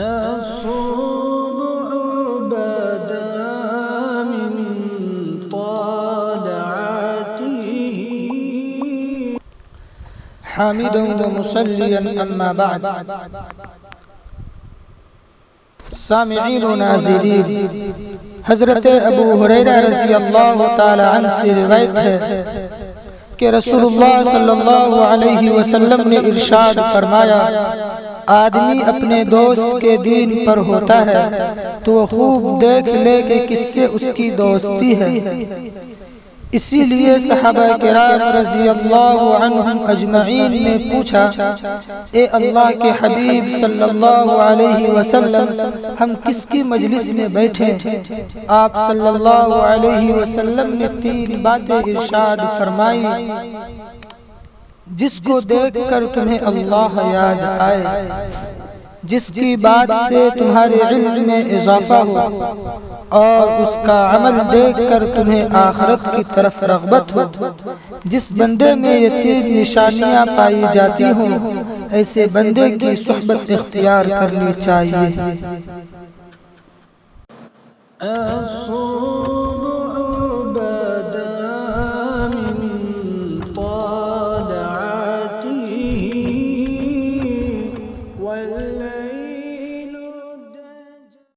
الصبح بدا من طالعته حامدا ومصليا أما بعد. سامعین و ناظرین، حضرت ابو ہریرہ رضی اللہ تعالی عنہ سے روایت ہے کہ رسول اللہ صلی اللہ علیہ وسلم نے ارشاد فرمایا، آدمی اپنے دوست کے دین پر ہوتا ہے تو وہ خوب دیکھ لے کہ کس سے اس کی دوستی ہے۔ اسی لیے صحابہ کرام رضی اللہ عنہم اجمعین نے پوچھا، اے اللہ کے حبیب صلی اللہ علیہ وسلم، ہم کس کی مجلس میں بیٹھیں؟ آپ صلی اللہ علیہ وسلم نے 3 باتیں ارشاد فرمائی جس کو دیکھ کر تمہیں اللہ یاد آئے، جس کی بات سے تمہارے علم میں اضافہ ہو، اور اس کا عمل دیکھ کر تمہیں آخرت کی طرف رغبت ہو۔ جس بندے میں یہ 3 نشانیاں پائی جاتی ہوں، ایسے بندے کی صحبت اختیار کرنی چاہیے۔